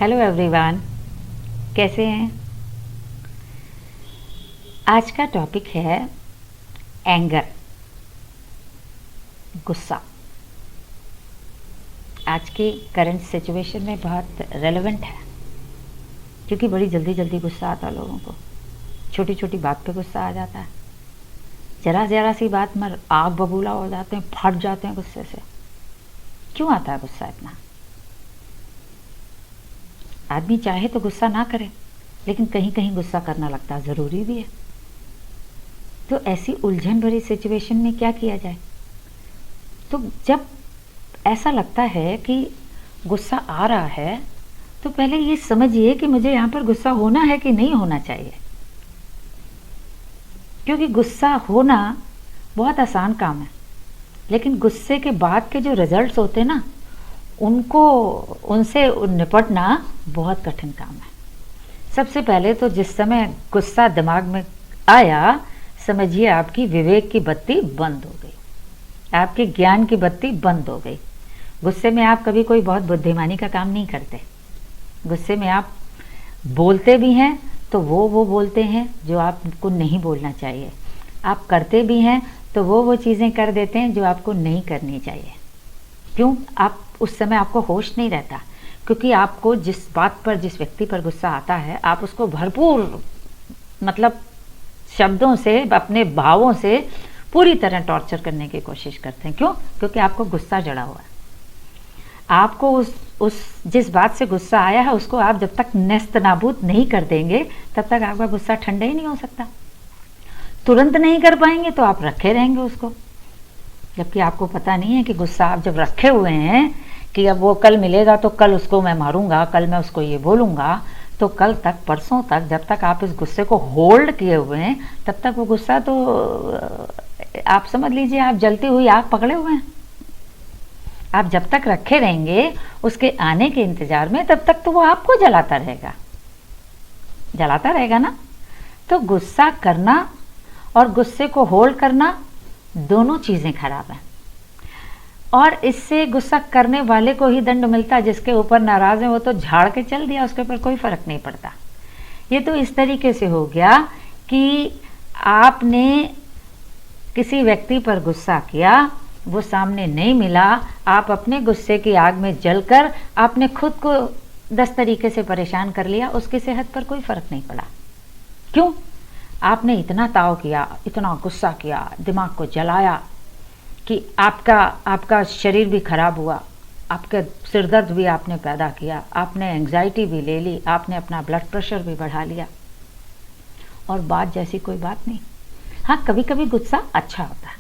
Hello everyone, कैसे हैं। आज का टॉपिक है एंगर, गुस्सा। आज की करंट सिचुएशन में बहुत रेलेवेंट है, क्योंकि बड़ी जल्दी जल्दी गुस्सा आता है लोगों को। छोटी छोटी बात पे गुस्सा आ जाता है, जरा जरा सी बात में आग बबूला हो जाते हैं, फट जाते हैं गुस्से से। क्यों आता है गुस्सा इतना? आदमी चाहे तो गुस्सा ना करे, लेकिन कहीं कहीं गुस्सा करना लगता है, ज़रूरी भी है। तो ऐसी उलझन भरी सिचुएशन में क्या किया जाए? तो जब ऐसा लगता है कि गुस्सा आ रहा है, तो पहले ये समझिए कि मुझे यहाँ पर गुस्सा होना है कि नहीं होना चाहिए। क्योंकि गुस्सा होना बहुत आसान काम है, लेकिन गुस्से के बाद के जो रिजल्ट्स होते हैं ना, उनसे निपटना बहुत कठिन काम है। सबसे पहले तो जिस समय गुस्सा दिमाग में आया, समझिए आपकी विवेक की बत्ती बंद हो गई, आपके ज्ञान की बत्ती बंद हो गई। गुस्से में आप कभी कोई बहुत बुद्धिमानी का काम नहीं करते। गुस्से में आप बोलते भी हैं तो वो बोलते हैं जो आपको नहीं बोलना चाहिए। आप करते भी हैं तो वो चीज़ें कर देते हैं जो आपको नहीं करनी चाहिए। क्यों? आप उस समय आपको होश नहीं रहता, क्योंकि आपको जिस बात पर, जिस व्यक्ति पर गुस्सा आता है, आप उसको भरपूर शब्दों से, अपने भावों से पूरी तरह टॉर्चर करने की कोशिश करते हैं। क्यों? क्योंकि आपको गुस्सा जड़ा हुआ है। आपको उस जिस बात से गुस्सा आया है, उसको आप जब तक नेस्त नाबूद नहीं कर देंगे, तब तक आपका गुस्सा ठंडा ही नहीं हो सकता। तुरंत नहीं कर पाएंगे तो आप रखे रहेंगे उसको, जबकि आपको पता नहीं है कि गुस्सा आप जब रखे हुए हैं कि अब वो कल मिलेगा तो कल उसको मैं मारूंगा, कल मैं उसको ये बोलूंगा, तो कल तक, परसों तक, जब तक आप इस गुस्से को होल्ड किए हुए हैं, तब तक वो गुस्सा तो आप समझ लीजिए आप जलती हुई आग पकड़े हुए हैं। आप जब तक रखे रहेंगे उसके आने के इंतजार में, तब तक तो वो आपको जलाता रहेगा ना। तो गुस्सा करना और गुस्से को होल्ड करना दोनों चीज़ें खराब हैं, और इससे गुस्सा करने वाले को ही दंड मिलता है। जिसके ऊपर नाराज़ है वो तो झाड़ के चल दिया, उसके ऊपर कोई फ़र्क नहीं पड़ता। ये तो इस तरीके से हो गया कि आपने किसी व्यक्ति पर गुस्सा किया, वो सामने नहीं मिला, आप अपने गुस्से की आग में जलकर आपने खुद को 10 तरीके से परेशान कर लिया, उसकी सेहत पर कोई फ़र्क नहीं पड़ा। क्यों? आपने इतना ताव किया, इतना गुस्सा किया, दिमाग को जलाया कि आपका शरीर भी खराब हुआ, आपके सिरदर्द भी आपने पैदा किया, आपने एंग्जाइटी भी ले ली, आपने अपना ब्लड प्रेशर भी बढ़ा लिया, और बात जैसी कोई बात नहीं। हाँ, कभी कभी गुस्सा अच्छा होता है,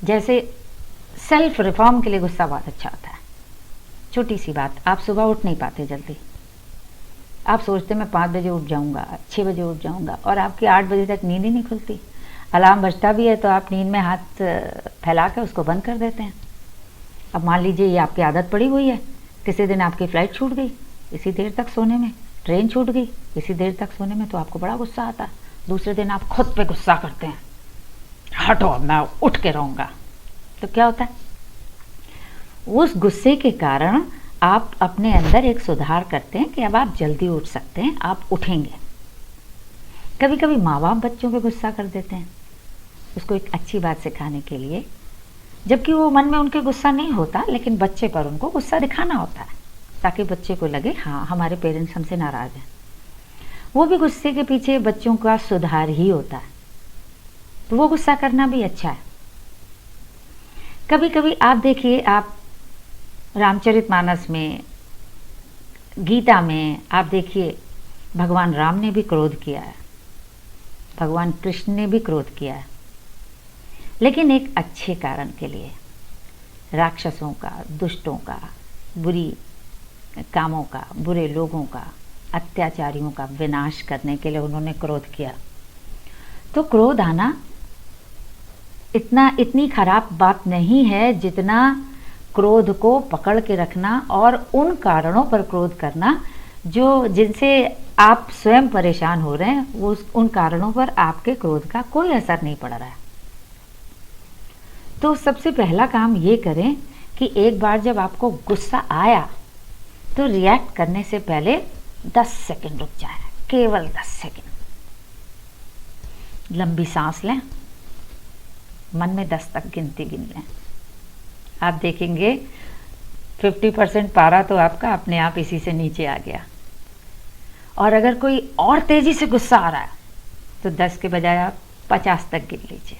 जैसे सेल्फ रिफॉर्म के लिए गुस्सा बहुत अच्छा होता है। छोटी सी बात, आप सुबह उठ नहीं पाते जल्दी, आप सोचते मैं 5 बजे उठ जाऊंगा, 6 बजे उठ जाऊंगा, और आपकी 8 बजे तक नींद ही नहीं खुलती। अलार्म बजता भी है तो आप नींद में हाथ फैला कर उसको बंद कर देते हैं। अब मान लीजिए ये आपकी आदत पड़ी हुई है, किसी दिन आपकी फ़्लाइट छूट गई इसी देर तक सोने में, ट्रेन छूट गई इसी देर तक सोने में, तो आपको बड़ा गुस्सा आता है। दूसरे दिन आप खुद पे गुस्सा करते हैं, हटो मैं उठ के रहूँगा। तो क्या होता है? उस गुस्से के कारण आप अपने अंदर एक सुधार करते हैं कि अब आप जल्दी उठ सकते हैं, आप उठेंगे। कभी कभी माँ बाप बच्चों पे गुस्सा कर देते हैं, उसको एक अच्छी बात सिखाने के लिए, जबकि वो मन में उनके गुस्सा नहीं होता, लेकिन बच्चे पर उनको गुस्सा दिखाना होता है, ताकि बच्चे को लगे हाँ हमारे पेरेंट्स हमसे नाराज़ हैं। वो भी गुस्से के पीछे बच्चों का सुधार ही होता है, तो वो गुस्सा करना भी अच्छा है। कभी कभी आप देखिए, आप रामचरितमानस में, गीता में आप देखिए, भगवान राम ने भी क्रोध किया है, भगवान कृष्ण ने भी क्रोध किया है, लेकिन एक अच्छे कारण के लिए। राक्षसों का, दुष्टों का, बुरी कामों का, बुरे लोगों का, अत्याचारियों का विनाश करने के लिए उन्होंने क्रोध किया। तो क्रोध आना इतनी खराब बात नहीं है, जितना क्रोध को पकड़ के रखना और उन कारणों पर क्रोध करना जिनसे आप स्वयं परेशान हो रहे हैं, उन कारणों पर आपके क्रोध का कोई असर नहीं पड़ रहा है। तो सबसे पहला काम ये करें कि एक बार जब आपको गुस्सा आया, तो रिएक्ट करने से पहले 10 सेकंड रुक जाए, केवल 10 सेकंड। लंबी सांस लें, मन में 10 तक गिनती गिन लें। आप देखेंगे 50% पारा तो आपका अपने आप इसी से नीचे आ गया। और अगर कोई और तेजी से गुस्सा आ रहा है तो 10 के बजाय आप 50 तक गिन लीजिए।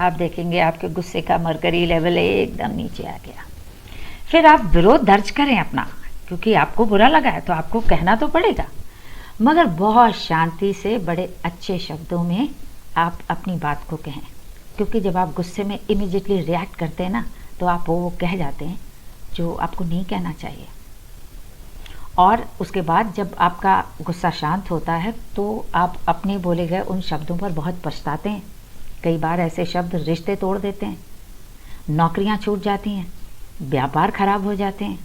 आप देखेंगे आपके गुस्से का मरकरी लेवल एकदम नीचे आ गया। फिर आप विरोध दर्ज करें अपना, क्योंकि आपको बुरा लगा है तो आपको कहना तो पड़ेगा, मगर बहुत शांति से बड़े अच्छे शब्दों में आप अपनी बात को कहें। क्योंकि जब आप गुस्से में इमीडिएटली रिएक्ट करते हैं ना, तो आप वो कह जाते हैं जो आपको नहीं कहना चाहिए। और उसके बाद जब आपका गुस्सा शांत होता है तो आप अपने बोले गए उन शब्दों पर बहुत पछताते हैं। कई बार ऐसे शब्द रिश्ते तोड़ देते हैं, नौकरियां छूट जाती हैं, व्यापार खराब हो जाते हैं।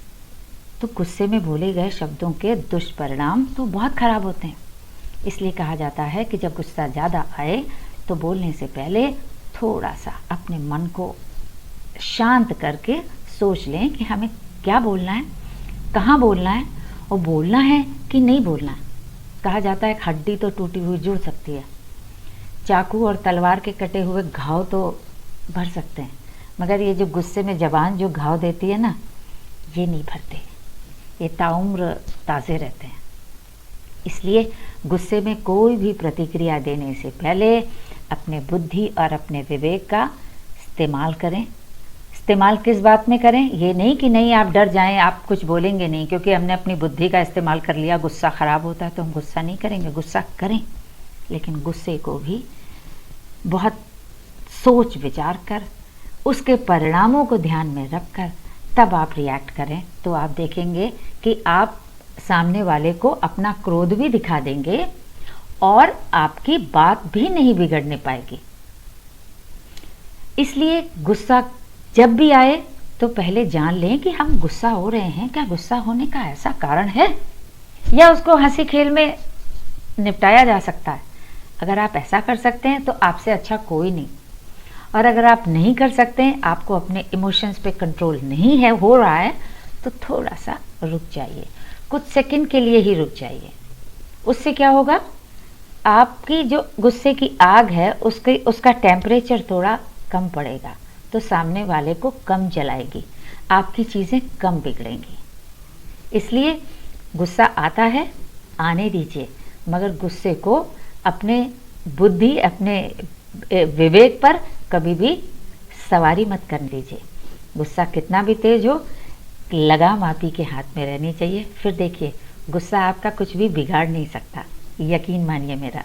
तो गुस्से में बोले गए शब्दों के दुष्परिणाम तो बहुत खराब होते हैं। इसलिए कहा जाता है कि जब गुस्सा ज़्यादा आए तो बोलने से पहले थोड़ा सा अपने मन को शांत करके सोच लें कि हमें क्या बोलना है, कहाँ बोलना है और बोलना है कि नहीं बोलना है। कहा जाता है हड्डी तो टूटी हुई जुड़ सकती है, चाकू और तलवार के कटे हुए घाव तो भर सकते हैं, मगर ये जो गुस्से में ज़बान जो घाव देती है ना, ये नहीं भरते, ये ताउम्र ताज़े रहते हैं। इसलिए गुस्से में कोई भी प्रतिक्रिया देने से पहले अपने बुद्धि और अपने विवेक का इस्तेमाल करें। इस्तेमाल किस बात में करें? ये नहीं कि नहीं आप डर जाएं, आप कुछ बोलेंगे नहीं, क्योंकि हमने अपनी बुद्धि का इस्तेमाल कर लिया, गुस्सा ख़राब होता है तो हम गुस्सा नहीं करेंगे। गुस्सा करें, लेकिन गुस्से को भी बहुत सोच विचार कर, उसके परिणामों को ध्यान में रखकर तब आप रिएक्ट करें। तो आप देखेंगे कि आप सामने वाले को अपना क्रोध भी दिखा देंगे और आपकी बात भी नहीं बिगड़ने पाएगी। इसलिए गुस्सा जब भी आए तो पहले जान लें कि हम गुस्सा हो रहे हैं, क्या गुस्सा होने का ऐसा कारण है, या उसको हंसी खेल में निपटाया जा सकता है। अगर आप ऐसा कर सकते हैं तो आपसे अच्छा कोई नहीं, और अगर आप नहीं कर सकते हैं, आपको अपने इमोशंस पे कंट्रोल नहीं है, हो रहा है, तो थोड़ा सा रुक जाइए, कुछ सेकंड के लिए ही रुक जाइए। उससे क्या होगा, आपकी जो गुस्से की आग है उसका टेम्परेचर थोड़ा कम पड़ेगा, तो सामने वाले को कम जलाएगी, आपकी चीज़ें कम बिगड़ेंगी। इसलिए गुस्सा आता है, आने दीजिए, मगर गुस्से को अपने बुद्धि, अपने विवेक पर कभी भी सवारी मत कर लीजिए। गुस्सा कितना भी तेज हो, लगाम आप ही के हाथ में रहनी चाहिए। फिर देखिए, गुस्सा आपका कुछ भी बिगाड़ नहीं सकता, यकीन मानिए मेरा।